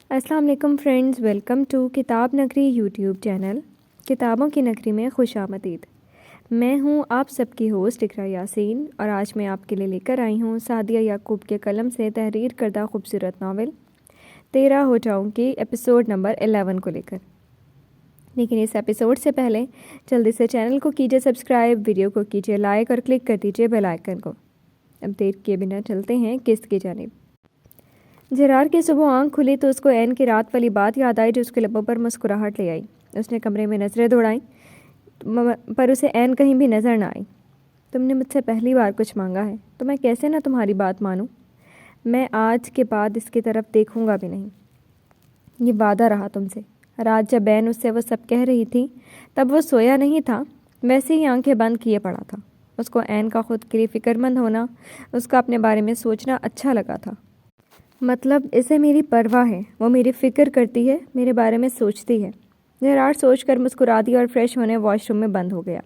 السلام علیکم friends, welcome to کتاب نگری یوٹیوب چینل کتابوں کی نگری میں خوش آمدید۔ میں ہوں آپ سب کی ہوسٹ اقرا یاسین، اور آج میں آپ کے لیے لے کر آئی ہوں سعدیہ یعقوب کے قلم سے تحریر کردہ خوبصورت ناول 13 ہو جاؤں کی ایپیسوڈ نمبر 11 کو لے کر۔ لیکن اس ایپیسوڈ سے پہلے جلدی سے چینل کو کیجیے سبسکرائب، ویڈیو کو کیجیے لائک اور کلک کر دیجیے بیل آئیکن کو۔ اب دیر کیے بنا چلتے ہیں قسط کی جانب۔ جرار کی صبح آنکھ کھلی تو اس کو عین کی رات والی بات یاد آئی جو اس کے لبوں پر مسکراہٹ لے آئی۔ اس نے کمرے میں نظریں دوڑائیں پر اسے عین کہیں بھی نظر نہ آئی۔ تم نے مجھ سے پہلی بار کچھ مانگا ہے تو میں کیسے نہ تمہاری بات مانوں؟ میں آج کے بعد اس کی طرف دیکھوں گا بھی نہیں۔ یہ وعدہ رہا تم سے۔ رات جب عین اس سے وہ سب کہہ رہی تھی تب وہ سویا نہیں تھا، ویسے ہی آنکھیں بند کیے پڑا تھا۔ اس کو عین کا خود کے لیے فکر مند ہونا، اس کا اپنے بارے میں سوچنا اچھا لگا تھا۔ مطلب اسے میری پرواہ ہے، وہ میری فکر کرتی ہے، میرے بارے میں سوچتی ہے۔ جرار سوچ کر مسکرا دیا اور فریش ہونے واش روم میں بند ہو گیا۔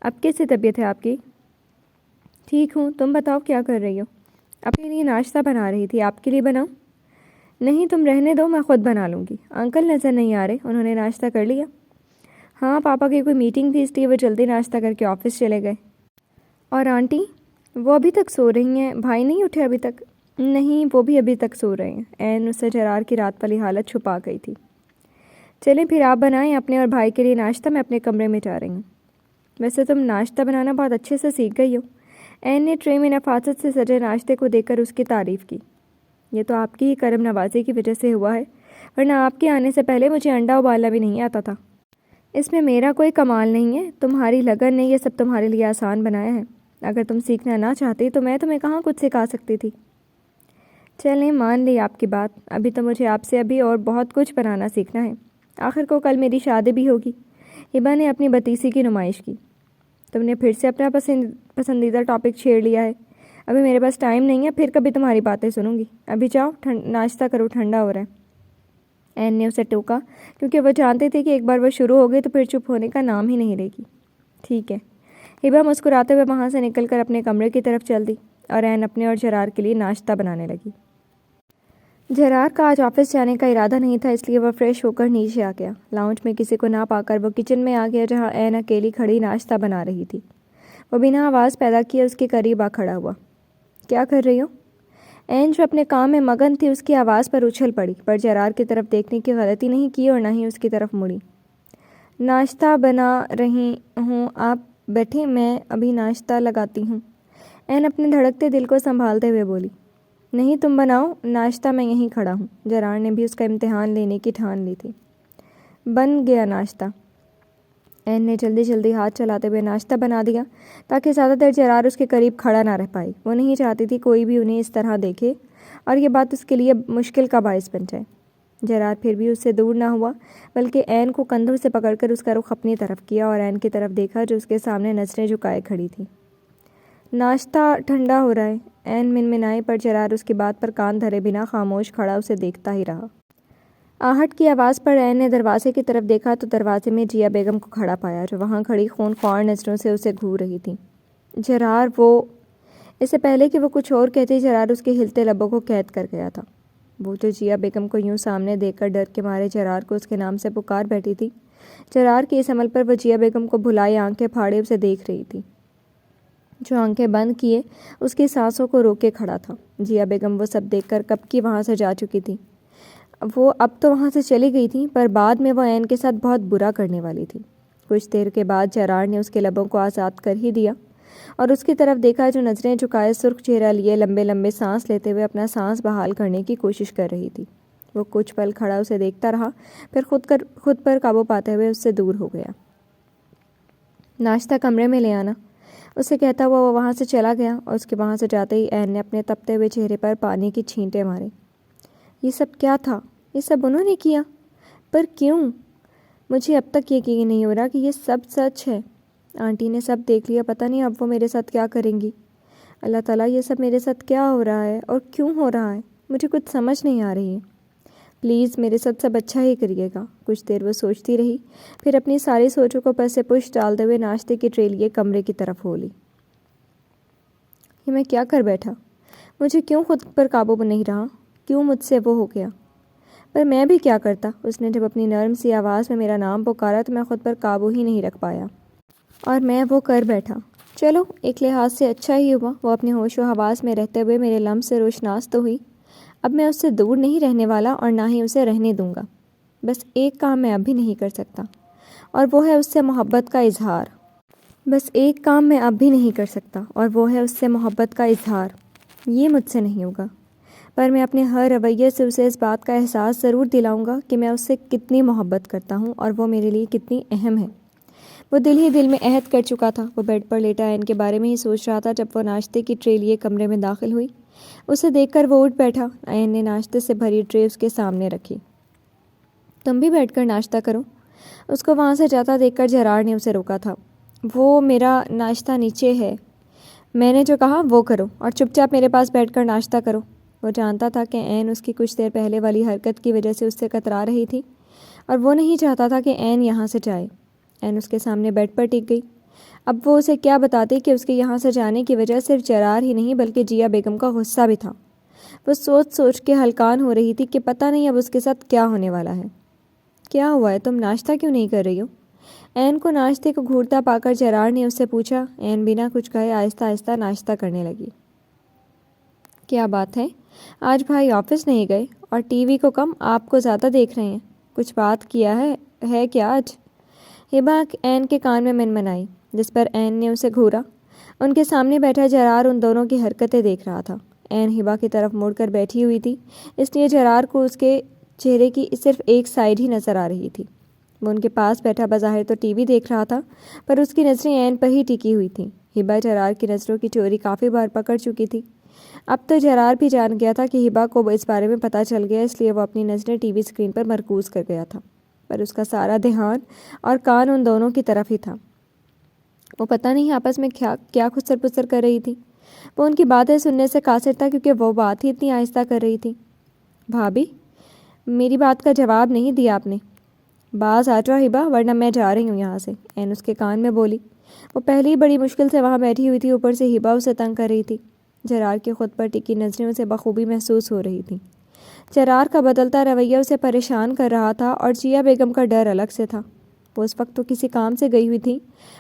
اب کیسی طبیعت ہے آپ کی؟ ٹھیک ہوں، تم بتاؤ کیا کر رہی ہو؟ اپنے لیے ناشتہ بنا رہی تھی، آپ کے لیے بناؤں؟ نہیں تم رہنے دو، میں خود بنا لوں گی۔ انکل نظر نہیں آ رہے، انہوں نے ناشتہ کر لیا؟ ہاں، پاپا کی کوئی میٹنگ تھی اس لیے وہ جلدی ناشتہ کر کے آفس چلے گئے۔ اور آنٹی؟ وہ ابھی تک سو رہی ہیں، بھائی نہیں اٹھے ابھی تک؟ نہیں، وہ بھی ابھی تک سو رہے ہیں۔ عین اس سے جرار کی رات والی حالت چھپا گئی تھی۔ چلیں پھر آپ بنائیں اپنے اور بھائی کے لیے ناشتہ، میں اپنے کمرے میں جا رہی ہوں۔ ویسے تم ناشتہ بنانا بہت اچھے سے سیکھ گئی ہو۔ عین نے ٹرے میں نفاست سے سجے ناشتے کو دیکھ کر اس کی تعریف کی۔ یہ تو آپ کی ہی کرم نوازی کی وجہ سے ہوا ہے، ورنہ آپ کے آنے سے پہلے مجھے انڈا ابالنا بھی نہیں آتا تھا۔ اس میں میرا کوئی کمال نہیں ہے، تمہاری لگن نے یہ سب تمہارے لیے آسان بنایا ہے۔ اگر تم سیکھنا نہ چاہتی تو میں تمہیں کہاں کچھ سکھا سکتی تھی۔ چلیں مان لی آپ کی بات، ابھی تو مجھے آپ سے ابھی اور بہت کچھ بنانا سیکھنا ہے۔ آخر کو کل میری شادی بھی ہوگی۔ ہبا نے اپنی بتیسی کی نمائش کی۔ تم نے پھر سے اپنا پسندیدہ ٹاپک چھیڑ لیا ہے۔ ابھی میرے پاس ٹائم نہیں ہے، پھر کبھی تمہاری باتیں سنوں گی۔ ابھی جاؤ ناشتہ کرو، ٹھنڈا ہو رہا ہے۔ عین نے اسے ٹوکا کیونکہ وہ جانتے تھے کہ ایک بار وہ شروع ہو گئی تو پھر چپ ہونے کا نام ہی نہیں لے گی۔ ٹھیک ہے۔ ہبا مسکراتے ہوئے وہاں سے نکل کر اپنے کمرے کی طرف چل دی اور عین اپنے اور جرار کے لیے ناشتہ بنانے لگی۔ جرار کا آج آفس جانے کا ارادہ نہیں تھا، اس لیے وہ فریش ہو کر نیچے آ گیا۔ لاؤنج میں کسی کو نہ پا کر وہ کچن میں آ گیا جہاں عین اکیلی کھڑی ناشتہ بنا رہی تھی۔ وہ بنا آواز پیدا کیے اس کے قریب آ کھڑا ہوا۔ کیا کر رہی ہو؟ عین جو اپنے کام میں مگن تھی اس کی آواز پر اچھل پڑی، پر جرار کی طرف دیکھنے کی غلطی نہیں کی اور نہ ہی اس کی طرف مڑی۔ ناشتہ بنا رہی ہوں، آپ بیٹھیں، میں ابھی ناشتہ لگاتی ہوں۔ عین اپنے دھڑکتے دل کو سنبھالتے ہوئے بولی۔ نہیں تم بناؤ ناشتہ، میں یہیں کھڑا ہوں۔ جرار نے بھی اس کا امتحان لینے کی ٹھان لی تھی۔ بن گیا ناشتہ۔ عین نے جلدی جلدی ہاتھ چلاتے ہوئے ناشتہ بنا دیا تاکہ زیادہ دیر جرار اس کے قریب کھڑا نہ رہ پائے۔ وہ نہیں چاہتی تھی کوئی بھی انہیں اس طرح دیکھے اور یہ بات اس کے لیے مشکل کا باعث بن جائے۔ جرار پھر بھی اس سے دور نہ ہوا بلکہ عین کو کندھوں سے پکڑ کر اس کا رخ اپنی طرف کیا اور عین کی طرف دیکھا جو اس کے سامنے نظریں جھکائے کھڑی تھی۔ ناشتہ ٹھنڈا ہو رہا ہے، عین منمنائی، پر جرار اس کی بات پر کان دھرے بنا خاموش کھڑا اسے دیکھتا ہی رہا۔ آہٹ کی آواز پر عین نے دروازے کی طرف دیکھا تو دروازے میں جیا بیگم کو کھڑا پایا جو وہاں کھڑی خون خوار نظروں سے اسے گھور رہی تھی۔ جرار اس سے پہلے کہ وہ کچھ اور کہتی جرار اس کے ہلتے لبوں کو قید کر گیا تھا۔ وہ جو جیا بیگم کو یوں سامنے دیکھ کر ڈر کے مارے جرار کو اس کے نام سے پکار بیٹھی تھی، جرار کے اس عمل پر وہ جیا بیگم کو بھلائے آنکھیں پھاڑے اسے دیکھ رہی تھی، جو آنکھیں بند کیے اس کی سانسوں کو روکے کھڑا تھا۔ جیا بیگم وہ سب دیکھ کر کب کی وہاں سے جا چکی تھی۔ وہ اب تو وہاں سے چلی گئی تھی، پر بعد میں وہ عین کے ساتھ بہت برا کرنے والی تھی۔ کچھ دیر کے بعد جرار نے اس کے لبوں کو آزاد کر ہی دیا اور اس کی طرف دیکھا جو نظریں جھکائے سرخ چہرہ لیے لمبے لمبے سانس لیتے ہوئے اپنا سانس بحال کرنے کی کوشش کر رہی تھی۔ وہ کچھ پل کھڑا اسے دیکھتا رہا، پھر خود پر قابو پاتے ہوئے اس سے دور ہو گیا۔ ناشتہ کمرے میں لے آنا، اسے کہتا ہوا وہ وہاں سے چلا گیا اور اس کے وہاں سے جاتے ہی عین نے اپنے تپتے ہوئے چہرے پر پانی کی چھینٹیں مارے۔ یہ سب کیا تھا؟ یہ سب انہوں نے کیا؟ پر کیوں؟ مجھے اب تک یقین نہیں ہو رہا کہ یہ سب سچ ہے۔ آنٹی نے سب دیکھ لیا، پتہ نہیں اب وہ میرے ساتھ کیا کریں گی۔ اللہ تعالیٰ، یہ سب میرے ساتھ کیا ہو رہا ہے اور کیوں ہو رہا ہے؟ مجھے کچھ سمجھ نہیں آ رہی ہے۔ پلیز میرے ساتھ سب اچھا ہی کریے گا۔ کچھ دیر وہ سوچتی رہی، پھر اپنی ساری سوچوں کو پس سے پش ڈالتے ہوئے ناشتے کی ٹرے لیے کمرے کی طرف ہو لی۔ یہ میں کیا کر بیٹھا؟ مجھے کیوں خود پر قابو نہیں رہا؟ کیوں مجھ سے وہ ہو گیا؟ پر میں بھی کیا کرتا؟ اس نے جب اپنی نرم سی آواز میں میرا نام پکارا تو میں خود پر قابو ہی نہیں رکھ پایا اور میں وہ کر بیٹھا۔ چلو ایک لحاظ سے اچھا ہی ہوا، وہ اپنے ہوش و حواس میں رہتے ہوئے میرے لمس سے روشناس تو ہوئی۔ اب میں اس سے دور نہیں رہنے والا اور نہ ہی اسے رہنے دوں گا۔ بس ایک کام میں اب بھی نہیں کر سکتا اور وہ ہے اس سے محبت کا اظہار۔ بس ایک کام میں اب بھی نہیں کر سکتا اور وہ ہے اس سے محبت کا اظہار۔ یہ مجھ سے نہیں ہوگا، پر میں اپنے ہر رویے سے اسے اس بات کا احساس ضرور دلاؤں گا کہ میں اس سے کتنی محبت کرتا ہوں اور وہ میرے لیے کتنی اہم ہے۔ وہ دل ہی دل میں عہد کر چکا تھا۔ وہ بیڈ پر لیٹا این کے بارے میں ہی سوچ رہا تھا جب وہ ناشتے کی ٹرے لیے کمرے میں داخل ہوئی۔ اسے دیکھ کر وہ اٹھ بیٹھا۔ این نے ناشتے سے بھری ٹرے اس کے سامنے رکھی۔ تم بھی بیٹھ کر ناشتہ کرو۔ اس کو وہاں سے جاتا دیکھ کر جرار نے اسے روکا تھا۔ وہ میرا ناشتہ نیچے ہے، میں نے جو کہا وہ کرو اور چپ چاپ میرے پاس بیٹھ کر ناشتہ کرو۔ وہ جانتا تھا کہ این اس کی کچھ دیر پہلے والی حرکت کی وجہ سے اس سے کترا رہی تھی اور وہ نہیں چاہتا تھا کہ این یہاں سے جائے۔ این اس کے سامنے بیڈ پر ٹک گئی۔ اب وہ اسے کیا بتاتی کہ اس کے یہاں سے جانے کی وجہ صرف جرار ہی نہیں بلکہ جیا بیگم کا غصہ بھی تھا۔ وہ سوچ سوچ کے ہلکان ہو رہی تھی کہ پتہ نہیں اب اس کے ساتھ کیا ہونے والا ہے۔ کیا ہوا ہے؟ تم ناشتہ کیوں نہیں کر رہی ہو؟ این کو ناشتے کو گھورتا پا کر جرار نے اس سے پوچھا۔ این بنا کچھ کہے آہستہ آہستہ ناشتہ کرنے لگی۔ کیا بات ہے؟ آج بھائی آفس نہیں گئے اور ٹی وی کو کم آپ کو زیادہ دیکھ رہے ہیں، کچھ بات کیا ہے کیا آج؟ ہبا این کے کان میں منمنائی، جس پر این نے اسے گھورا۔ ان کے سامنے بیٹھا جرار ان دونوں کی حرکتیں دیکھ رہا تھا۔ این ہبا کی طرف مڑ کر بیٹھی ہوئی تھی، اس لیے جرار کو اس کے چہرے کی صرف ایک سائڈ ہی نظر آ رہی تھی۔ وہ ان کے پاس بیٹھا بظاہر تو ٹی وی دیکھ رہا تھا، پر اس کی نظریں این پر ہی ٹکی ہوئی تھیں۔ ہبا جرار کی نظروں کی چوری کافی بار پکڑ چکی تھی۔ اب تو جرار بھی جان گیا تھا کہ ہبا کو اس بارے میں پتہ چل گیا، اس لیے وہ اپنی نظریں ٹی وی اسکرین پر مرکوز کر گیا تھا، پر اس کا سارا دھیان اور کان ان دونوں کی طرف ہی تھا۔ وہ پتہ نہیں آپس میں کیا خسر پسر کر رہی تھی۔ وہ ان کی باتیں سننے سے قاصر تھا کیونکہ وہ بات ہی اتنی آہستہ کر رہی تھی۔ بھابھی، میری بات کا جواب نہیں دیا آپ نے۔ باز آ جاؤ ہبا ورنہ میں جا رہی ہوں یہاں سے، این اس کے کان میں بولی۔ وہ پہلی ہی بڑی مشکل سے وہاں بیٹھی ہوئی تھی، اوپر سے ہبا اسے تنگ کر رہی تھی۔ جرار کی خود پر ٹکی نظریں اسے بخوبی محسوس ہو رہی تھیں۔ جرار کا بدلتا رویہ اسے پریشان کر رہا تھا اور جیا بیگم کا ڈر الگ سے تھا۔ وہ اس وقت تو کسی کام سے گئی ہوئی تھی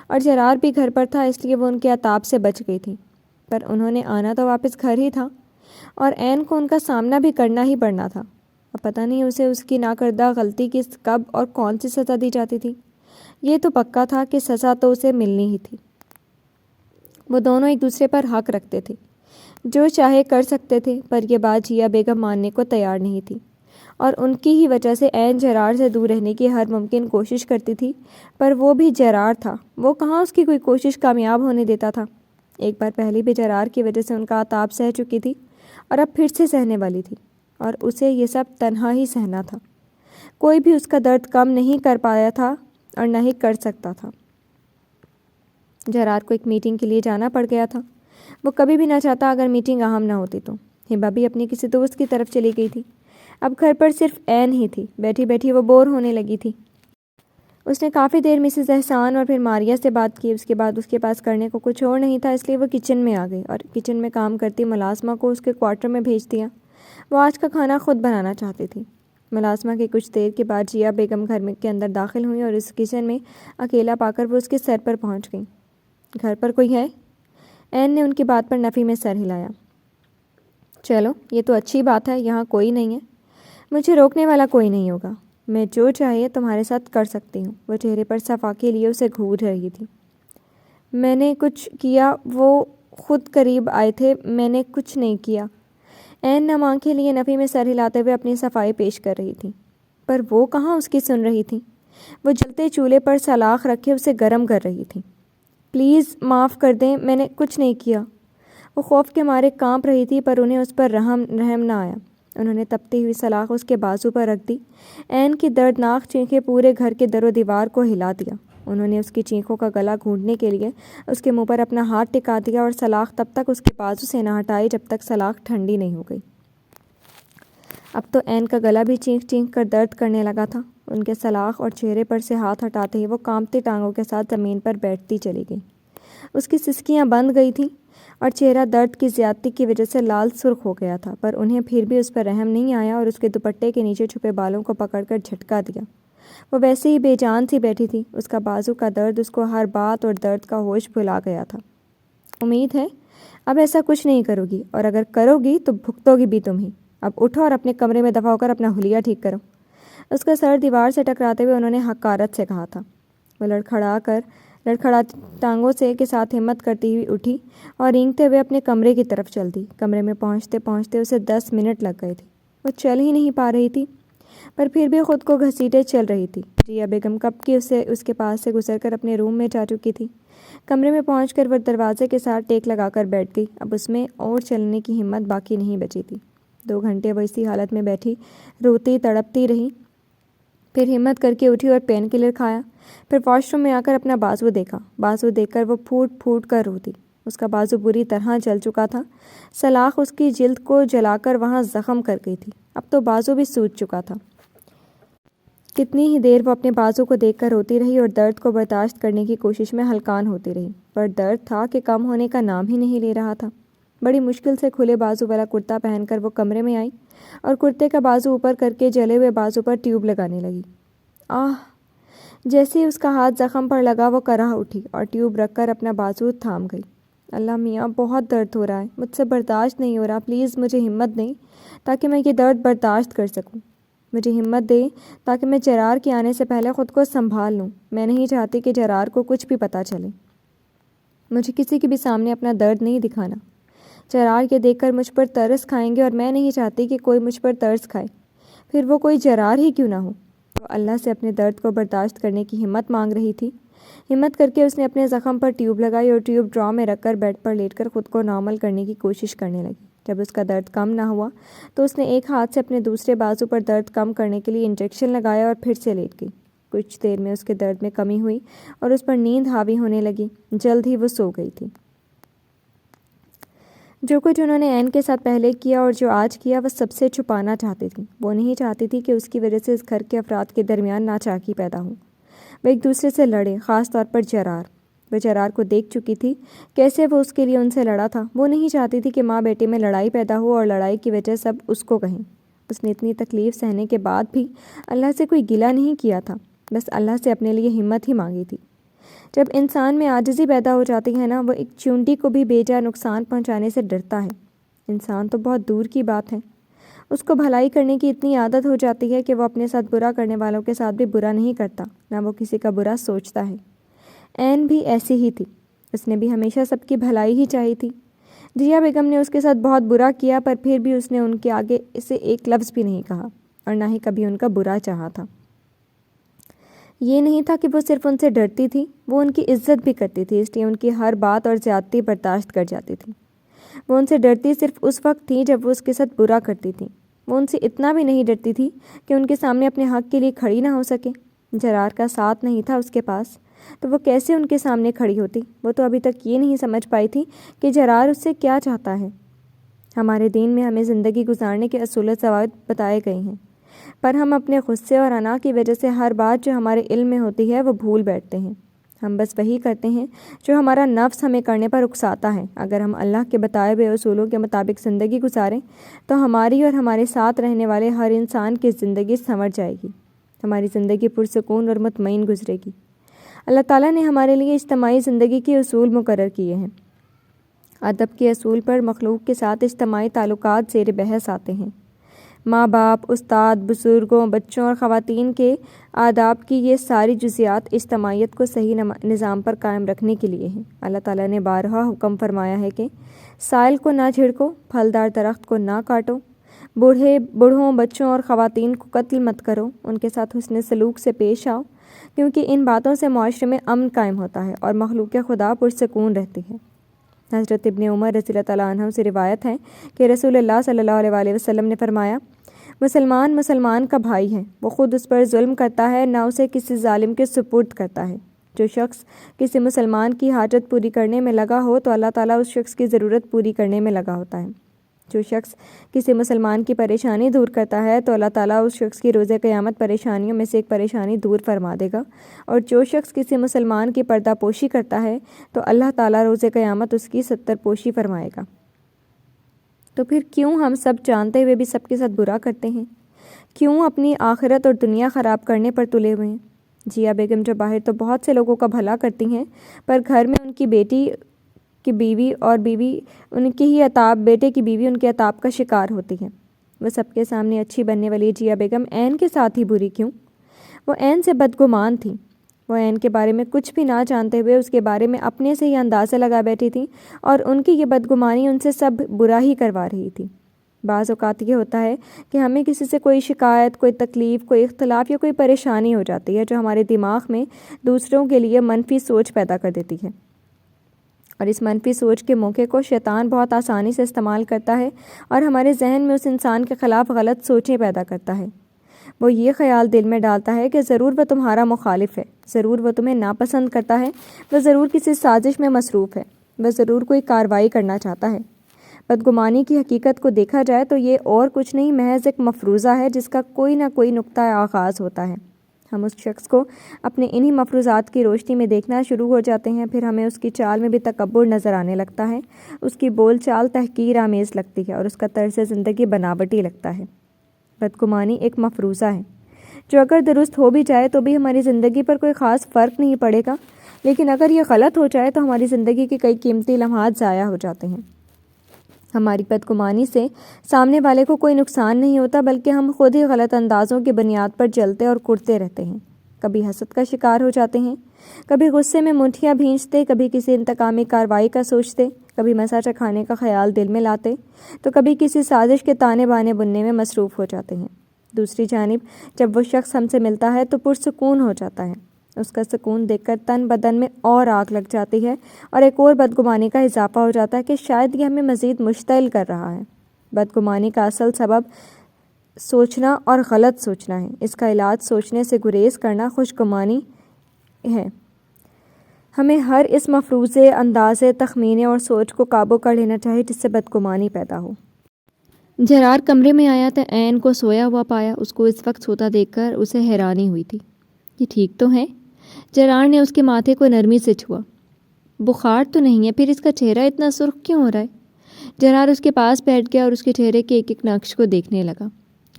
اور جرار بھی گھر پر تھا، اس لیے وہ ان کے عتاب سے بچ گئی تھی، پر انہوں نے آنا تو واپس گھر ہی تھا اور این کو ان کا سامنا بھی کرنا ہی پڑنا تھا۔ اب پتہ نہیں اسے اس کی ناکردہ غلطی کی کب اور کون سی سزا دی جاتی تھی۔ یہ تو پکا تھا کہ سزا تو اسے ملنی ہی تھی۔ وہ دونوں ایک دوسرے پر حق رکھتے تھے، جو چاہے کر سکتے تھے، پر یہ بات جیا بیگم ماننے کو تیار نہیں تھی اور ان کی ہی وجہ سے این جرار سے دور رہنے کی ہر ممکن کوشش کرتی تھی، پر وہ بھی جرار تھا، وہ کہاں اس کی کوئی کوشش کامیاب ہونے دیتا تھا۔ ایک بار پہلے بھی جرار کی وجہ سے ان کا عتاب سہ چکی تھی اور اب پھر سے سہنے والی تھی، اور اسے یہ سب تنہا ہی سہنا تھا۔ کوئی بھی اس کا درد کم نہیں کر پایا تھا اور نہ ہی کر سکتا تھا۔ جرار کو ایک میٹنگ کے لیے جانا پڑ گیا تھا۔ وہ کبھی بھی نہ چاہتا اگر میٹنگ اہم نہ ہوتی تو۔ ہبا بھی اپنی کسی دوست کی طرف چلی گئی تھی۔ اب گھر پر صرف این ہی تھی۔ بیٹھی بیٹھی وہ بور ہونے لگی تھی۔ اس نے کافی دیر مسز احسان اور پھر ماریا سے بات کی۔ اس کے بعد اس کے پاس کرنے کو کچھ اور نہیں تھا، اس لیے وہ کچن میں آ گئی اور کچن میں کام کرتی ملازمہ کو اس کے کوارٹر میں بھیج دیا۔ وہ آج کا کھانا خود بنانا چاہتی تھی۔ ملازمہ کی کچھ دیر کے بعد جیا بیگم گھر کے اندر داخل ہوئی اور اس کچن میں اکیلا پا کر وہ اس کے سر پر پہنچ گئیں۔ گھر پر کوئی ہے؟ این نے ان کی بات پر نفی میں سر ہلایا۔ چلو یہ تو اچھی بات ہے، یہاں کوئی نہیں ہے، مجھے روکنے والا کوئی نہیں ہوگا، میں جو چاہیے تمہارے ساتھ کر سکتی ہوں۔ وہ چہرے پر صفا کے لیے اسے گھور رہی تھی۔ میں نے کچھ کیا؟ وہ خود قریب آئے تھے، میں نے کچھ نہیں کیا۔ این نم آنکھیں لیے نفی میں سر ہلاتے ہوئے اپنی صفائی پیش کر رہی تھی، پر وہ کہاں اس کی سن رہی تھی۔ وہ جلتے چولہے پر سلاخ رکھے اسے گرم کر رہی تھی۔ پلیز معاف کر دیں، میں نے کچھ نہیں کیا۔ وہ خوف کے مارے کانپ رہی تھی، پر انہیں اس پر رحم نہ آیا۔ انہوں نے تپتی ہوئی سلاخ اس کے بازو پر رکھ دی۔ این کی دردناک چینخیں پورے گھر کے در و دیوار کو ہلا دیا۔ انہوں نے اس کی چینخوں کا گلا گھونٹنے کے لیے اس کے منہ پر اپنا ہاتھ ٹکا دیا اور سلاخ تب تک اس کے بازو سے نہ ہٹائی جب تک سلاخ ٹھنڈی نہیں ہو گئی۔ اب تو این کا گلا بھی چینخ چینخ کر درد کرنے لگا تھا۔ ان کے سلاخ اور چہرے پر سے ہاتھ ہٹاتے ہی وہ کانپتی ٹانگوں کے ساتھ زمین پر بیٹھتی چلی گئی۔ اس کی سسکیاں بند گئی تھیں اور چہرہ درد کی زیادتی کی وجہ سے لال سرخ ہو گیا تھا، پر انہیں پھر بھی اس پر رحم نہیں آیا اور اس کے دوپٹے کے نیچے چھپے بالوں کو پکڑ کر جھٹکا دیا۔ وہ ویسے ہی بے جان سی بیٹھی تھی، اس کا بازو کا درد اس کو ہر بات اور درد کا ہوش بھلا گیا تھا۔ امید ہے اب ایسا کچھ نہیں کرو گی، اور اگر کرو گی تو بھگتو گی بھی تم ہی۔ اب اٹھو اور اپنے کمرے میں دفع ہو کر اپنا حلیہ ٹھیک کرو۔ اس کا سر دیوار سے ٹکراتے ہوئے انہوں نے حقارت سے کہا تھا۔ وہ لڑکھڑاتی ٹانگوں کے ساتھ ہمت کرتی ہوئی اٹھی اور رینگتے ہوئے اپنے کمرے کی طرف چل دی۔ کمرے میں پہنچتے پہنچتے اسے 10 منٹ لگ گئے تھے۔ وہ چل ہی نہیں پا رہی تھی، پر پھر بھی خود کو گھسیٹے چل رہی تھی۔ رضیہ بیگم کب کی اس کے پاس سے گزر کر اپنے روم میں جا چکی تھی۔ کمرے میں پہنچ کر وہ دروازے کے ساتھ ٹیک لگا کر بیٹھ گئی۔ اب اس میں اور چلنے کی ہمت باقی نہیں بچی تھی۔ 2 گھنٹے وہ اسی حالت میں بیٹھی روتی تڑپتی رہی، پھر ہمت کر کے اٹھی اور پین کلر کھایا، پھر واش روم میں آ کر اپنا بازو دیکھا۔ بازو دیکھ کر وہ پھوٹ پھوٹ کر روتی۔ اس کا بازو بری طرح جل چکا تھا، سلاخ اس کی جلد کو جلا کر وہاں زخم کر گئی تھی۔ اب تو بازو بھی سوج چکا تھا۔ کتنی ہی دیر وہ اپنے بازو کو دیکھ کر روتی رہی اور درد کو برداشت کرنے کی کوشش میں ہلکان ہوتی رہی، پر درد تھا کہ کم ہونے کا نام ہی نہیں لے رہا تھا۔ بڑی مشکل سے کھلے بازو والا کرتا پہن کر وہ کمرے میں آئی اور کرتے کا بازو اوپر کر کے جلے ہوئے بازو پر ٹیوب لگانے لگی۔ آہ! جیسے ہی اس کا ہاتھ زخم پر لگا وہ کرہ اٹھی اور ٹیوب رکھ کر اپنا بازو تھام گئی۔ اللہ میاں، بہت درد ہو رہا ہے، مجھ سے برداشت نہیں ہو رہا، پلیز مجھے ہمت دیں تاکہ میں یہ درد برداشت کر سکوں۔ مجھے ہمت دیں تاکہ میں جرار کے آنے سے پہلے خود کو سنبھال لوں۔ میں نہیں چاہتی کہ جرار کو کچھ بھی پتہ چلے۔ مجھے کسی کے بھی سامنے اپنا درد نہیں دکھانا۔ جرار یہ دیکھ کر مجھ پر ترس کھائیں گے اور میں نہیں چاہتی کہ کوئی مجھ پر ترس کھائے، پھر وہ کوئی جرار ہی کیوں نہ ہو۔ وہ اللہ سے اپنے درد کو برداشت کرنے کی ہمت مانگ رہی تھی۔ ہمت کر کے اس نے اپنے زخم پر ٹیوب لگائی اور ٹیوب ڈرا میں رکھ کر بیڈ پر لیٹ کر خود کو نارمل کرنے کی کوشش کرنے لگی۔ جب اس کا درد کم نہ ہوا تو اس نے ایک ہاتھ سے اپنے دوسرے بازو پر درد کم کرنے کے لیے انجیکشن لگایا اور پھر سے لیٹ گئی۔ کچھ دیر میں اس کے درد میں کمی ہوئی اور اس پر نیند حاوی ہونے لگی۔ جلد ہی وہ سو گئی تھی۔ جو کچھ انہوں نے عین کے ساتھ پہلے کیا اور جو آج کیا، وہ سب سے چھپانا چاہتی تھی۔ وہ نہیں چاہتی تھی کہ اس کی وجہ سے اس گھر کے افراد کے درمیان ناچاکی پیدا ہو، وہ ایک دوسرے سے لڑے، خاص طور پر جرار۔ وہ جرار کو دیکھ چکی تھی، کیسے وہ اس کے لیے ان سے لڑا تھا۔ وہ نہیں چاہتی تھی کہ ماں بیٹے میں لڑائی پیدا ہو اور لڑائی کی وجہ سب اس کو کہیں۔ اس نے اتنی تکلیف سہنے کے بعد بھی اللہ سے کوئی گلہ نہیں کیا تھا، بس اللہ سے اپنے لیے ہمت ہی مانگی تھی۔ جب انسان میں عاجزی پیدا ہو جاتی ہے نا، وہ ایک چونٹی کو بھی بے جا نقصان پہنچانے سے ڈرتا ہے۔ انسان تو بہت دور کی بات ہے، اس کو بھلائی کرنے کی اتنی عادت ہو جاتی ہے کہ وہ اپنے ساتھ برا کرنے والوں کے ساتھ بھی برا نہیں کرتا، نہ وہ کسی کا برا سوچتا ہے۔ عین بھی ایسی ہی تھی، اس نے بھی ہمیشہ سب کی بھلائی ہی چاہی تھی۔ رضیہ بیگم نے اس کے ساتھ بہت برا کیا، پر پھر بھی اس نے ان کے آگے اسے ایک لفظ بھی نہیں کہا اور نہ ہی کبھی ان کا برا چاہا تھا۔ یہ نہیں تھا کہ وہ صرف ان سے ڈرتی تھی، وہ ان کی عزت بھی کرتی تھی، اس لیے ان کی ہر بات اور زیادتی برداشت کر جاتی تھی۔ وہ ان سے ڈرتی صرف اس وقت تھی جب وہ اس کے ساتھ برا کرتی تھی۔ وہ ان سے اتنا بھی نہیں ڈرتی تھی کہ ان کے سامنے اپنے حق کے لیے کھڑی نہ ہو سکے۔ جرار کا ساتھ نہیں تھا اس کے پاس، تو وہ کیسے ان کے سامنے کھڑی ہوتی؟ وہ تو ابھی تک یہ نہیں سمجھ پائی تھی کہ جرار اس سے کیا چاہتا ہے۔ ہمارے دین میں ہمیں زندگی گزارنے کے اصول و ضوابط بتائے گئے ہیں، پر ہم اپنے غصے اور انا کی وجہ سے ہر بات جو ہمارے علم میں ہوتی ہے وہ بھول بیٹھتے ہیں۔ ہم بس وہی کرتے ہیں جو ہمارا نفس ہمیں کرنے پر اکساتا ہے۔ اگر ہم اللہ کے بتائے ہوئے اصولوں کے مطابق زندگی گزاریں تو ہماری اور ہمارے ساتھ رہنے والے ہر انسان کی زندگی سنور جائے گی، ہماری زندگی پرسکون اور مطمئن گزرے گی۔ اللہ تعالیٰ نے ہمارے لیے اجتماعی زندگی کے اصول مقرر کیے ہیں۔ ادب کے اصول پر مخلوق کے ساتھ اجتماعی تعلقات زیر بحث آتے ہیں۔ ماں باپ، استاد، بزرگوں، بچوں اور خواتین کے آداب کی یہ ساری جزیات اجتماعیت کو صحیح نظام پر قائم رکھنے کے لیے ہیں۔ اللہ تعالیٰ نے بارہا حکم فرمایا ہے کہ سائل کو نہ جھڑکو، پھلدار درخت کو نہ کاٹو، بوڑھوں، بچوں اور خواتین کو قتل مت کرو، ان کے ساتھ حسن سلوک سے پیش آؤ، کیونکہ ان باتوں سے معاشرے میں امن قائم ہوتا ہے اور مخلوق خدا پرسکون رہتی ہے۔ حضرت ابن عمر رضی اللہ تعالیٰ عنہ سے روایت ہے کہ رسول اللہ صلی اللہ علیہ وسلم نے فرمایا، مسلمان کا بھائی ہے، وہ خود اس پر ظلم کرتا ہے، نہ اسے کسی ظالم کے سپرد کرتا ہے۔ جو شخص کسی مسلمان کی حاجت پوری کرنے میں لگا ہو تو اللہ تعالیٰ اس شخص کی ضرورت پوری کرنے میں لگا ہوتا ہے۔ جو شخص کسی مسلمان کی پریشانی دور کرتا ہے تو اللہ تعالیٰ اس شخص کی روز قیامت پریشانیوں میں سے ایک پریشانی دور فرما دے گا، اور جو شخص کسی مسلمان کی پردہ پوشی کرتا ہے تو اللہ تعالیٰ روز قیامت اس کی 70 پوشی فرمائے گا۔ تو پھر کیوں ہم سب جانتے ہوئے بھی سب کے ساتھ برا کرتے ہیں؟ کیوں اپنی آخرت اور دنیا خراب کرنے پر تلے ہوئے ہیں؟ جیا بیگم جو باہر تو بہت سے لوگوں کا بھلا کرتی ہیں، پر گھر میں ان کی بیٹی کی بیوی اور بیوی ان کی ہی عتاب بیٹے کی بیوی ان کے عتاب کا شکار ہوتی ہے۔ وہ سب کے سامنے اچھی بننے والی جیا بیگم عین کے ساتھ ہی بری کیوں؟ وہ عین سے بدگمان تھیں۔ وہ عین کے بارے میں کچھ بھی نہ جانتے ہوئے اس کے بارے میں اپنے سے ہی اندازہ لگا بیٹھی تھیں، اور ان کی یہ بدگمانی ان سے سب برا ہی کروا رہی تھی۔ بعض اوقات یہ ہوتا ہے کہ ہمیں کسی سے کوئی شکایت، کوئی تکلیف، کوئی اختلاف یا کوئی پریشانی ہو جاتی ہے جو ہمارے دماغ میں دوسروں کے لیے منفی سوچ پیدا کر دیتی ہے، اور اس منفی سوچ کے موقع کو شیطان بہت آسانی سے استعمال کرتا ہے اور ہمارے ذہن میں اس انسان کے خلاف غلط سوچیں پیدا کرتا ہے۔ وہ یہ خیال دل میں ڈالتا ہے کہ ضرور وہ تمہارا مخالف ہے، ضرور وہ تمہیں ناپسند کرتا ہے، وہ ضرور کسی سازش میں مصروف ہے، وہ ضرور کوئی کارروائی کرنا چاہتا ہے۔ بدگمانی کی حقیقت کو دیکھا جائے تو یہ اور کچھ نہیں، محض ایک مفروضہ ہے جس کا کوئی نہ کوئی نقطہ آغاز ہوتا ہے۔ ہم اس شخص کو اپنے انہی مفروضات کی روشنی میں دیکھنا شروع ہو جاتے ہیں، پھر ہمیں اس کی چال میں بھی تکبر نظر آنے لگتا ہے، اس کی بول چال تحقیر آمیز لگتی ہے اور اس کا طرز زندگی بناوٹی لگتا ہے۔ بدگمانی ایک مفروضہ ہے جو اگر درست ہو بھی جائے تو بھی ہماری زندگی پر کوئی خاص فرق نہیں پڑے گا، لیکن اگر یہ غلط ہو جائے تو ہماری زندگی کے کئی قیمتی لمحات ضائع ہو جاتے ہیں۔ ہماری بدگمانی سے سامنے والے کو کوئی نقصان نہیں ہوتا، بلکہ ہم خود ہی غلط اندازوں کی بنیاد پر جلتے اور کڑتے رہتے ہیں۔ کبھی حسد کا شکار ہو جاتے ہیں، کبھی غصے میں منٹیاں بھینچتے، کبھی کسی انتقامی کارروائی کا سوچتے، کبھی مزہ چکھانے کا خیال دل میں لاتے، تو کبھی کسی سازش کے تانے بانے بننے میں مصروف ہو جاتے ہیں۔ دوسری جانب جب وہ شخص ہم سے ملتا ہے تو پرسکون ہو جاتا ہے، اس کا سکون دیکھ کر تن بدن میں اور آگ لگ جاتی ہے، اور ایک اور بدگمانی کا اضافہ ہو جاتا ہے کہ شاید یہ ہمیں مزید مشتعل کر رہا ہے۔ بدگمانی کا اصل سبب سوچنا اور غلط سوچنا ہے، اس کا علاج سوچنے سے گریز کرنا، خوشگمانی ہے۔ ہمیں ہر اس مفروضے، اندازے، تخمینے اور سوچ کو قابو کر لینا چاہیے جس سے بدگمانی پیدا ہو۔ جرار کمرے میں آیا تو عین کو سویا ہوا پایا۔ اس کو اس وقت سوتا دیکھ کر اسے حیرانی ہوئی تھی۔ یہ ٹھیک تو ہے؟ جرار نے اس کے ماتھے کو نرمی سے چھوا۔ بخار تو نہیں ہے، پھر اس کا چہرہ اتنا سرخ کیوں ہو رہا ہے؟ جرار اس کے پاس بیٹھ گیا اور اس کے چہرے کے ایک ایک نقش کو دیکھنے لگا۔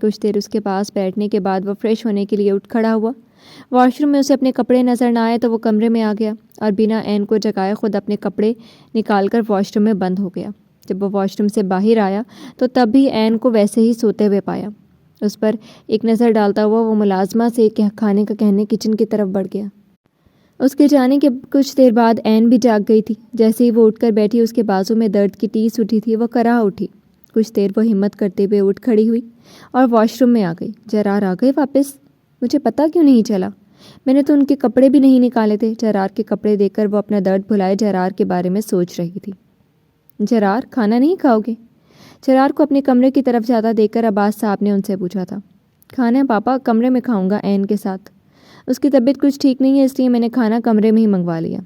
کچھ دیر اس کے پاس بیٹھنے کے بعد وہ فریش ہونے کے لیے اٹھ کھڑا ہوا۔ واش روم میں اسے اپنے کپڑے نظر نہ آئے تو وہ کمرے میں آ گیا اور بنا عین کو جگائے خود اپنے کپڑے نکال کر واش روم میں بند ہو گیا۔ جب وہ واش روم سے باہر آیا تو تب بھی عین کو ویسے ہی سوتے ہوئے پایا۔ اس پر ایک نظر ڈالتا ہوا وہ ملازمہ سے کھانے کا کہنے کچن کی طرف بڑھ گیا۔ اس کے جانے کے کچھ دیر بعد عین بھی جاگ گئی تھی۔ جیسے ہی وہ اٹھ کر بیٹھی اس کے بازو میں درد کی ٹیس اٹھی تھی، وہ کراہ اٹھی۔ کچھ دیر وہ ہمت کرتے ہوئے اٹھ کھڑی ہوئی اور واش روم میں آ گئی۔ جرار آ گئے واپس؟ مجھے پتہ کیوں نہیں چلا؟ میں نے تو ان کے کپڑے بھی نہیں نکالے تھے۔ جرار کے کپڑے دیکھ کر وہ اپنا درد بھلائے جرار کے بارے میں سوچ رہی تھی۔ جرار کھانا نہیں کھاؤ گے؟ جرار کو اپنے کمرے کی طرف جاتا دیکھ کر عباس صاحب نے ان سے پوچھا تھا۔ کھانا پاپا کمرے میں کھاؤں گا عین کے ساتھ۔ اس کی طبیعت کچھ ٹھیک نہیں ہے، اس لیے میں نے کھانا کمرے میں ہی منگوا لیا۔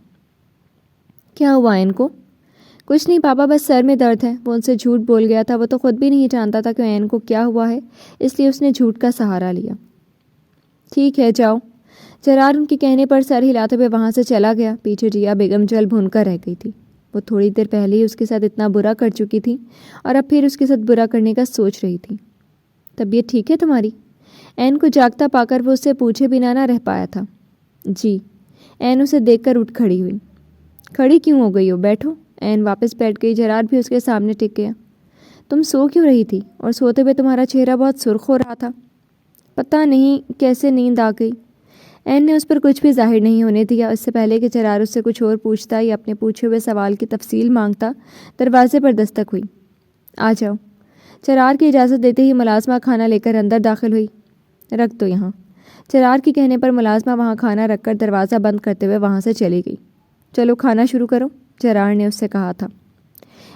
کیا ہوا عین کو؟ کچھ نہیں پاپا، بس سر میں درد ہے۔ وہ ان سے جھوٹ بول گیا تھا۔ وہ تو خود بھی نہیں جانتا تھا کہ عین کو کیا ہوا ہے، اس لیے اس نے جھوٹ کا سہارا لیا۔ ٹھیک ہے جاؤ۔ جرار ان کے کہنے پر سر ہلاتے ہوئے وہاں سے چلا گیا۔ پیچھے جیا بیگم جل بھون کر رہ گئی تھی۔ وہ تھوڑی دیر پہلے ہی اس کے ساتھ اتنا برا کر چکی تھی اور اب پھر اس کے ساتھ برا کرنے کا سوچ رہی تھی۔ طبیعت ٹھیک ہے تمہاری؟ عین کو جاگتا پا کر وہ اس سے پوچھے بنا نہ رہ پایا تھا۔ جی۔ عین اسے دیکھ کر اٹھ کھڑی ہوئی۔ کھڑی کیوں ہو گئی ہو؟ بیٹھو۔ عین واپس بیٹھ گئی۔ جرار بھی اس کے سامنے ٹک گیا۔ تم سو کیوں رہی تھی؟ اور سوتے ہوئے تمہارا چہرہ بہت سرخ ہو رہا تھا۔ پتہ نہیں کیسے نیند آ گئی۔ عین نے اس پر کچھ بھی ظاہر نہیں ہونے دیا۔ اس سے پہلے کہ جرار اس سے کچھ اور پوچھتا یا اپنے پوچھے ہوئے سوال کی تفصیل مانگتا، دروازے پر دستک ہوئی۔ آ جاؤ۔ جرار کی اجازت دیتے ہی ملازمہ کھانا لے کر اندر داخل ہوئی۔ رکھ دو یہاں۔ جرار کے کہنے پر ملازمہ وہاں کھانا رکھ کر دروازہ بند کرتے ہوئے وہاں سے چلی گئی۔ چلو کھانا شروع کرو، جرار نے اس سے کہا تھا۔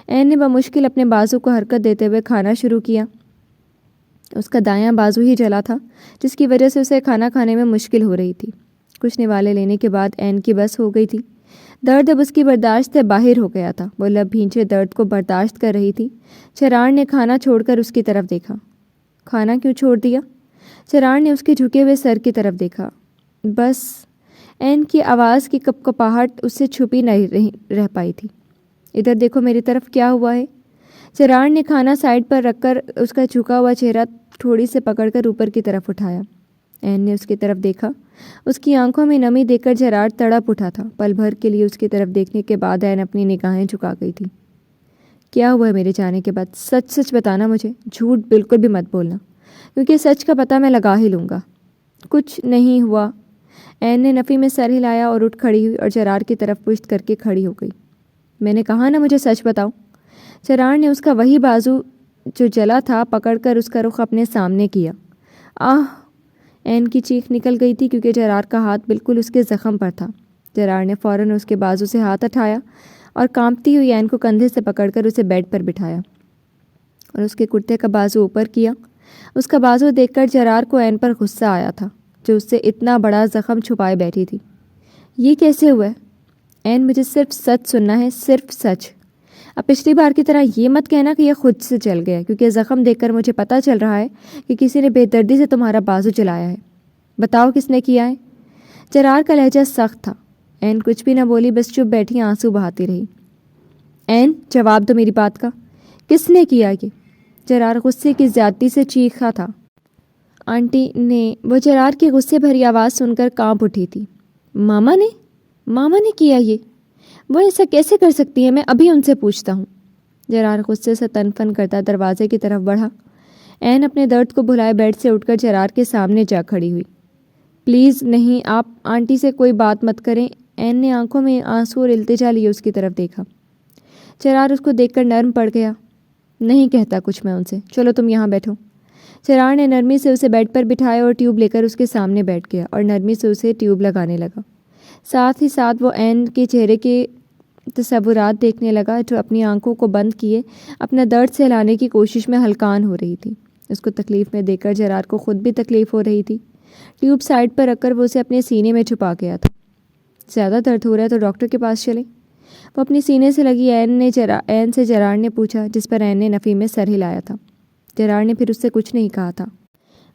عین نے بمشکل اپنے بازو کو حرکت دیتے ہوئے کھانا شروع کیا۔ اس کا دایاں بازو ہی جلا تھا، جس کی وجہ سے اسے کھانا کھانے میں مشکل ہو رہی تھی۔ کچھ نوالے لینے کے بعد عین کی بس ہو گئی تھی۔ درد اب اس کی برداشت سے باہر ہو گیا تھا۔ وہ لب بھینچے درد کو برداشت کر رہی تھی۔ چراغ نے کھانا چھوڑ کر اس کی طرف دیکھا۔ کھانا کیوں چھوڑ دیا؟ چراغ نے اس کے جھکے ہوئے سر کی طرف دیکھا۔ بس این کی آواز کی کپکپاہٹ اس سے چھپی نہیں رہ پائی تھی۔ ادھر دیکھو میری طرف کیا ہوا ہے۔ چراغ نے کھانا سائڈ پر رکھ کر اس کا جھکا ہوا چہرہ تھوڑی سے پکڑ کر اوپر کی طرف اٹھایا۔ این نے اس کی طرف دیکھا۔ اس کی آنکھوں میں نمی دیکھ کر چراغ تڑپ اٹھا تھا۔ پل بھر کے لیے اس کی طرف دیکھنے کے بعد این اپنی نگاہیں جھکا گئی تھی۔ کیا ہوا ہے میرے جانے کے بعد؟ سچ سچ بتانا مجھے، جھوٹ بالکل بھی مت بولنا، کیونکہ سچ کا پتہ میں لگا ہی لوں گا۔ کچھ نہیں ہوا۔ این نے نفی میں سر ہلایا اور اٹھ کھڑی ہوئی اور چراغ کی طرف پشت کر کے کھڑی ہو گئی۔ میں نے کہا نا مجھے سچ بتاؤ۔ چراغ نے اس کا وہی بازو جو جلا تھا پکڑ کر اس کا رخ اپنے سامنے کیا۔ آہ! این کی چیخ نکل گئی تھی کیونکہ چراغ کا ہاتھ بالکل اس کے زخم پر تھا۔ چراغ نے فوراً اس کے بازو سے ہاتھ اٹھایا اور کانپتی ہوئی این کو کندھے سے پکڑ کر اسے بیڈ پر بٹھایا اور اس کے کرتے کا بازو اوپر کیا۔ اس کا بازو دیکھ کر چراغ کو این پر غصہ آیا تھا جو اس سے اتنا بڑا زخم چھپائے بیٹھی تھی۔ یہ کیسے ہوا ہے؟ این مجھے صرف سچ سننا ہے، صرف سچ۔ اب پچھلی بار کی طرح یہ مت کہنا کہ یہ خود سے چل گیا، کیونکہ زخم دیکھ کر مجھے پتہ چل رہا ہے کہ کسی نے بے دردی سے تمہارا بازو چلایا ہے۔ بتاؤ کس نے کیا ہے؟ چراغ کا لہجہ سخت تھا۔ این کچھ بھی نہ بولی، بس چپ بیٹھی آنسو بہاتی رہی۔ این جواب دو میری بات کا، کس نے کیا یہ؟ چراغ غصے کی زیادتی سے چیخا تھا۔ آنٹی نے۔ وہ چراغ کی غصے بھری آواز سن کر کانپ اٹھی تھی۔ ماما نے؟ ماما نے کیا یہ؟ وہ ایسا کیسے کر سکتی ہے؟ میں ابھی ان سے پوچھتا ہوں۔ چراغ غصے سے تن فن کرتا دروازے کی طرف بڑھا۔ این اپنے درد کو بھلائے بیڈ سے اٹھ کر چراغ کے سامنے جا کھڑی ہوئی۔ پلیز نہیں، آپ آنٹی سے کوئی بات مت کریں۔ این نے آنکھوں میں آنسو اور التجا لیے اس کی طرف دیکھا۔ چراغ اس کو دیکھ کر نرم پڑ گیا۔ نہیں کہتا کچھ میں ان سے، چلو تم یہاں بیٹھو۔ چراغ نے نرمی سے اسے بیڈ پر بٹھایا اور ٹیوب لے کر اس کے سامنے بیٹھ گیا اور نرمی سے اسے ٹیوب لگانے لگا۔ ساتھ ہی ساتھ وہ این کے چہرے کے تصورات دیکھنے لگا جو اپنی آنکھوں کو بند کیے اپنا درد سہلانے کی کوشش میں ہلکان ہو رہی تھی۔ اس کو تکلیف میں دیکھ کر چراغ کو خود بھی تکلیف ہو رہی تھی۔ ٹیوب سائڈ پر رکھ کر وہ اسے اپنے سینے میں چھپا گیا تھا۔ زیادہ درد ہو رہا ہے تو ڈاکٹر کے پاس چلیں۔ وہ اپنی سینے سے لگی این سے چراغ نے پوچھا، جس پر این نے نفی میں سر ہلایا تھا۔ چراغ نے پھر اس سے کچھ نہیں کہا تھا،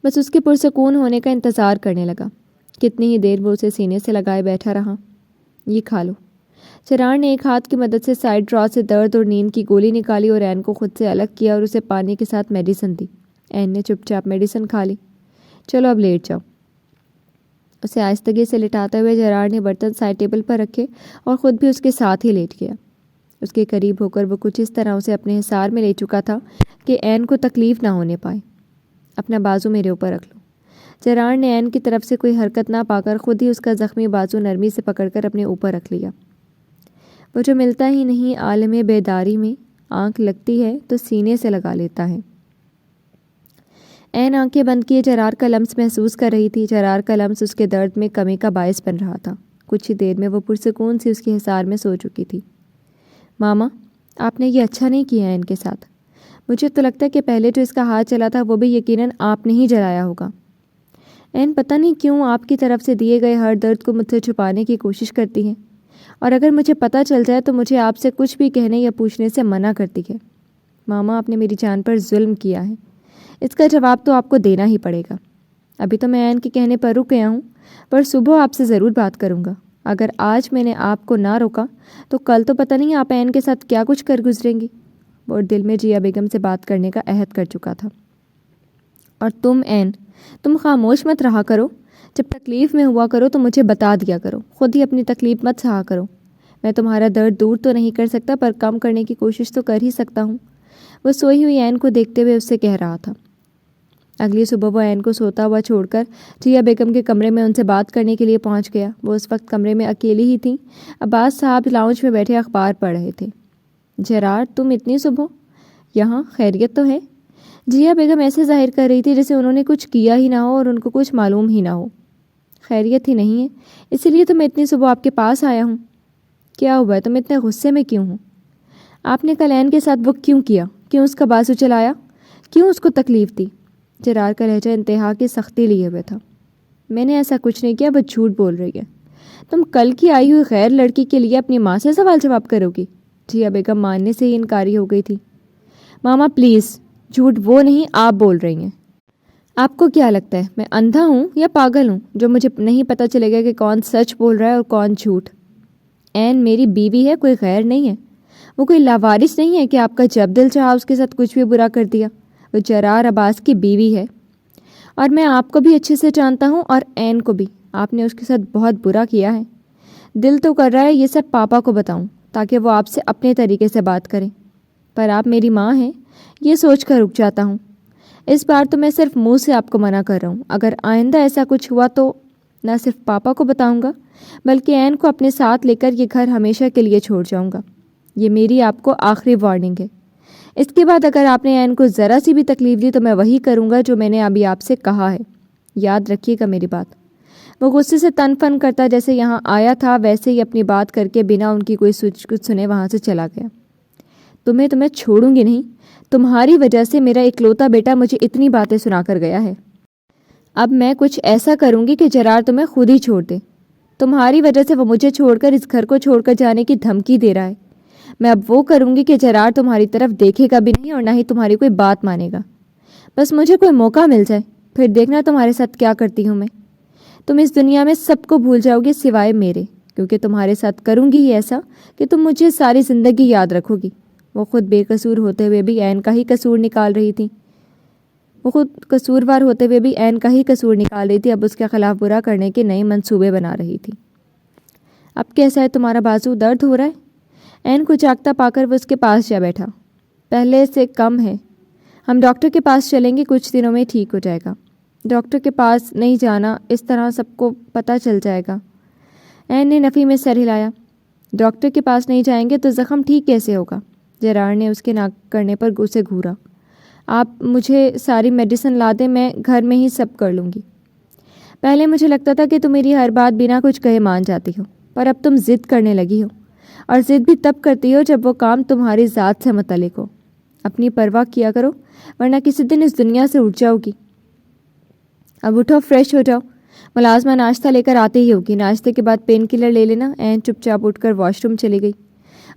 بس اس کے پرسکون ہونے کا انتظار کرنے لگا۔ کتنی ہی دیر وہ اسے سینے سے لگائے بیٹھا رہا۔ یہ کھا لو۔ چراغ نے ایک ہاتھ کی مدد سے سائڈ ڈرا سے درد اور نیند کی گولی نکالی اور این کو خود سے الگ کیا اور اسے پانی کے ساتھ میڈیسن دی۔ این نے چپ چاپ میڈیسن کھا لی۔ چلو اب لیٹ جاؤ۔ اسے آہستگی سے لٹاتے ہوئے چراغ نے برتن سائڈ ٹیبل پر رکھے اور خود بھی اس کے ساتھ ہی لیٹ گیا۔ اس کے قریب ہو کر وہ کچھ اس طرح اسے اپنے حصار میں لے چکا تھا کہ این کو تکلیف نہ ہونے پائے۔ اپنا بازو میرے اوپر رکھ لو۔ چراغ نے این کی طرف سے کوئی حرکت نہ پا کر خود ہی اس کا زخمی بازو نرمی سے پکڑ کر اپنے اوپر رکھ لیا۔ وہ جو ملتا ہی نہیں عالم بیداری میں، آنکھ لگتی ہے تو سینے سے لگا لیتا ہے۔ این آنکھیں بند کیے چراغ کا لمس محسوس کر رہی تھی۔ چراغ کا لمس اس کے درد میں کمی کا باعث بن رہا تھا۔ کچھ ہی دیر میں وہ پرسکون سی اس کے حصار میں سو چکی تھی۔ ماما، آپ نے یہ اچھا نہیں کیا این کے ساتھ۔ مجھے تو لگتا ہے کہ پہلے جو اس کا ہاتھ چلا تھا وہ بھی یقیناً آپ نے ہی جلایا ہوگا۔ این پتہ نہیں کیوں آپ کی طرف سے دیے گئے ہر درد کو مجھ سے چھپانے کی کوشش کرتی ہے، اور اگر مجھے پتہ چل جائے تو مجھے آپ سے کچھ بھی کہنے یا پوچھنے سے منع کرتی ہے۔ ماما، آپ نے میری جان پر ظلم کیا ہے، اس کا جواب تو آپ کو دینا ہی پڑے گا۔ ابھی تو میں این کے کہنے پر رک گیا ہوں، پر صبح آپ سے ضرور بات کروں گا۔ اگر آج میں نے آپ کو نہ روکا تو کل تو پتہ نہیں آپ این کے ساتھ کیا کچھ کر گزریں گی۔ اور دل میں جیا بیگم سے بات کرنے کا عہد کر چکا تھا۔ اور تم این، تم خاموش مت رہا کرو۔ جب تکلیف میں ہوا کرو تو مجھے بتا دیا کرو، خود ہی اپنی تکلیف مت سہا کرو۔ میں تمہارا درد دور تو نہیں کر سکتا، پر کم کرنے کی کوشش تو کر ہی سکتا ہوں۔ وہ سوئی ہوئی این کو دیکھتے ہوئے اس سے کہہ رہا تھا۔ اگلی صبح وہ این کو سوتا ہوا چھوڑ کر جیا بیگم کے کمرے میں ان سے بات کرنے کے لیے پہنچ گیا۔ وہ اس وقت کمرے میں اکیلی ہی تھیں۔ عباس صاحب لاؤنج میں بیٹھے اخبار پڑھ رہے تھے۔ چراغ، تم اتنی صبح یہاں، خیریت تو ہے؟ جیا بیگم ایسے ظاہر کر رہی تھی جیسے انہوں نے کچھ کیا ہی نہ ہو اور ان کو کچھ معلوم ہی نہ ہو۔ خیریت ہی نہیں ہے، اسی لیے تو میں اتنی صبح آپ کے پاس آیا ہوں۔ کیا ہوا ہے؟ تم اتنے غصے میں کیوں ہو؟ آپ نے کل این کے ساتھ وہ کیوں کیا؟ کیوں اس کا بازو چلایا؟ کیوں اس کو تکلیف دی؟ چراغ کا لہجہ انتہا کی سختی لیے ہوئے تھا۔ میں نے ایسا کچھ نہیں کیا، وہ جھوٹ بول رہی ہے۔ تم کل کی آئی ہوئی غیر لڑکی کے لیے اپنی ماں سے سوال جواب کرو گی؟ جیا بیگم ماننے سے ہی انکاری ہو گئی تھی۔ ماما پلیز، جھوٹ وہ نہیں آپ بول رہی ہیں۔ آپ کو کیا لگتا ہے میں اندھا ہوں یا پاگل ہوں جو مجھے نہیں پتہ چلے گا کہ کون سچ بول رہا ہے اور کون جھوٹ؟ این میری بیوی ہے، کوئی غیر نہیں ہے۔ وہ کوئی لاوارث نہیں ہے کہ آپ کا جب دل چاہا اس کے ساتھ کچھ بھی برا کر دیا۔ وہ جرار عباس کی بیوی ہے، اور میں آپ کو بھی اچھے سے جانتا ہوں اور این کو بھی۔ آپ نے اس کے ساتھ بہت برا کیا ہے۔ دل تو کر رہا ہے یہ سب پاپا کو بتاؤں تاکہ وہ آپ سے اپنے طریقے سے بات کریں، پر آپ میری ماں ہیں، یہ سوچ کر رک جاتا ہوں۔ اس بار تو میں صرف منہ سے آپ کو منع کر رہا ہوں۔ اگر آئندہ ایسا کچھ ہوا تو نہ صرف پاپا کو بتاؤں گا بلکہ این کو اپنے ساتھ لے کر یہ گھر ہمیشہ کے لیے چھوڑ جاؤں گا۔ یہ میری آپ کو آخری وارننگ ہے۔ اس کے بعد اگر آپ نے این کو ذرا سی بھی تکلیف دی تو میں وہی کروں گا جو میں نے ابھی آپ سے کہا ہے۔ یاد رکھیے گا میری بات۔ وہ غصے سے تن فن کرتا جیسے یہاں آیا تھا ویسے ہی اپنی بات کر کے بنا ان کی کوئی کچھ سنے وہاں سے چلا گیا۔ تمہیں چھوڑوں گی نہیں۔ تمہاری وجہ سے میرا اکلوتا بیٹا مجھے اتنی باتیں سنا کر گیا ہے۔ اب میں کچھ ایسا کروں گی کہ جرار تمہیں خود ہی چھوڑ دے۔ تمہاری وجہ سے وہ مجھے چھوڑ کر اس گھر کو چھوڑ کر جانے کی دھمکی دے رہا ہے۔ میں اب وہ کروں گی کہ جرار تمہاری طرف دیکھے گا بھی نہیں اور نہ ہی تمہاری کوئی بات مانے گا۔ بس مجھے کوئی موقع مل جائے، پھر دیکھنا تمہارے ساتھ کیا کرتی ہوں میں۔ تم اس دنیا میں سب کو بھول جاؤ گے سوائے میرے، کیونکہ تمہارے ساتھ کروں گی ہی ایسا کہ تم مجھے ساری زندگی یاد رکھو گی۔ وہ خود بے قصور ہوتے ہوئے بھی این کا ہی قصور نکال رہی تھی۔ اب اس کے خلاف برا کرنے کے نئے منصوبے بنا رہی تھی۔ اب کیسا ہے تمہارا بازو؟ درد ہو رہا ہے؟ این کو جاگتا پا کر وہ اس کے پاس جا بیٹھا۔ پہلے سے کم ہے، ہم ڈاکٹر کے پاس چلیں گے، کچھ دنوں میں ٹھیک ہو جائے گا۔ ڈاکٹر کے پاس نہیں جانا، اس طرح سب کو پتہ چل جائے گا۔ این نے نفی میں سر ہلایا۔ ڈاکٹر کے پاس نہیں جائیں گے تو زخم ٹھیک کیسے ہوگا؟ جرار نے اس کے نہ کرنے پر اسے گھورا۔ آپ مجھے ساری میڈیسن لا دیں، میں گھر میں ہی سب کر لوں گی۔ پہلے مجھے لگتا تھا کہ تم میری ہر بات بنا کچھ کہے مان جاتی ہو، پر اب تم ضد کرنے لگی ہو، اور ضد بھی تب کرتی ہو جب وہ کام تمہاری ذات سے متعلق ہو۔ اپنی پرواہ کیا کرو ورنہ کسی دن اس دنیا سے اٹھ جاؤ گی۔ اب اٹھو، فریش ہو جاؤ، ملازمہ ناشتہ لے کر آتے ہی ہوگی، ناشتے کے بعد پین کلر لے لینا۔ این چپ چاپ اٹھ کر واش روم چلی گئی۔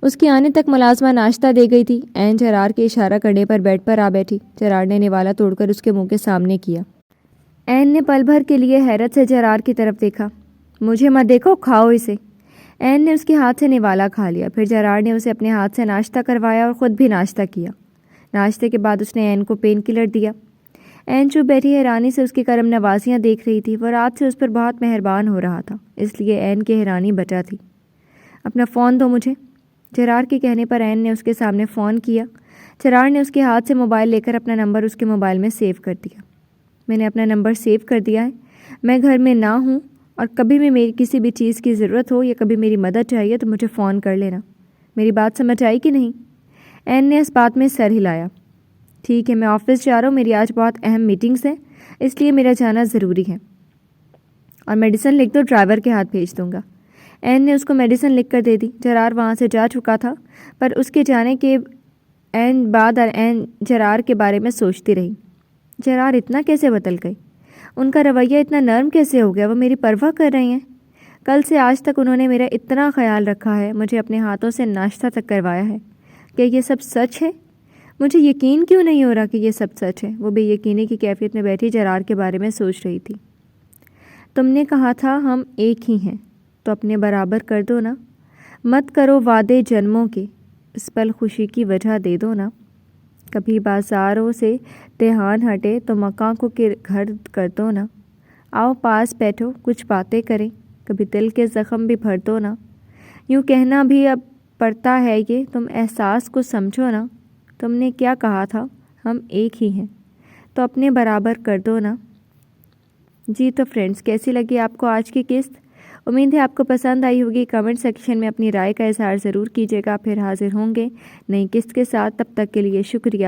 اس کے آنے تک ملازمہ ناشتہ دے گئی تھی۔ این جرار کے اشارہ کرنے پر بیڈ پر آ بیٹھی۔ جرار نے نوالا توڑ کر اس کے منہ کے سامنے کیا۔ این نے پل بھر کے لیے حیرت سے جرار کی طرف دیکھا۔ مجھے مت دیکھو، کھاؤ اسے۔ این نے اس کے ہاتھ سے نوالا کھا لیا، پھر جرار نے اسے اپنے ہاتھ سے ناشتہ کروایا اور خود بھی ناشتہ کیا۔ ناشتے کے بعد اس نے این کو پین کلر دیا۔ این چپ بیٹھی حیرانی سے اس کی کرم نوازیاں دیکھ رہی تھی۔ وہ رات سے اس پر بہت مہربان ہو رہا تھا، اس لیے این کی حیرانی بچا تھی۔ اپنا فون دو مجھے۔ جرار کے کہنے پر این نے اس کے سامنے فون کیا۔ جرار نے اس کے ہاتھ سے موبائل لے کر اپنا نمبر اس کے موبائل میں سیو کر دیا۔ میں نے اپنا نمبر سیو کر دیا ہے، میں گھر میں نہ ہوں اور کبھی بھی میری کسی بھی چیز کی ضرورت ہو یا کبھی میری مدد چاہیے تو مجھے فون کر لینا۔ میری بات سمجھ آئی کہ نہیں؟ این نے اس بات میں سر ہلایا۔ ٹھیک ہے، میں آفس جا رہا ہوں، میری آج بہت اہم میٹنگز ہیں، اس لیے میرا جانا ضروری ہے، اور میڈیسن لکھ دو، ڈرائیور کے ہاتھ بھیج دوں گا۔ این نے اس کو میڈیسن لکھ کر دے دی۔ جرار وہاں سے جا چکا تھا، پر اس کے جانے کے بعد این جرار کے بارے میں سوچتی رہی۔ جرار اتنا کیسے بدل گئے؟ ان کا رویہ اتنا نرم کیسے ہو گیا؟ وہ میری پرواہ کر رہے ہیں۔ کل سے آج تک انہوں نے میرا اتنا خیال رکھا ہے، مجھے اپنے ہاتھوں سے ناشتہ تک کروایا ہے۔ کیا یہ سب سچ ہے؟ مجھے یقین کیوں نہیں ہو رہا کہ یہ سب سچ ہے؟ وہ بے یقینی کی کیفیت میں بیٹھی جرار کے بارے میں سوچ رہی تھی۔ تم نے کہا تھا ہم ایک ہی ہیں، تو اپنے برابر کر دو نا، مت کرو وعدے جنموں کے، اس پل خوشی کی وجہ دے دو نا۔ کبھی بازاروں سے دھیان ہٹے تو مکاں کو گھر کر دو نا۔ آؤ پاس بیٹھو، کچھ باتیں کریں، کبھی دل کے زخم بھی بھر دو نا۔ یوں کہنا بھی اب پڑتا ہے یہ، تم احساس کو سمجھو نا۔ تم نے کیا کہا تھا؟ ہم ایک ہی ہیں، تو اپنے برابر کر دو نا۔ جی تو فرینڈز، کیسی لگی آپ کو آج کی قسط؟ امید ہے آپ کو پسند آئی ہوگی۔ کمنٹ سیکشن میں اپنی رائے کا اظہار ضرور کیجیے گا۔ پھر حاضر ہوں گے نئی قسط کے ساتھ، تب تک کے لیے شکریہ۔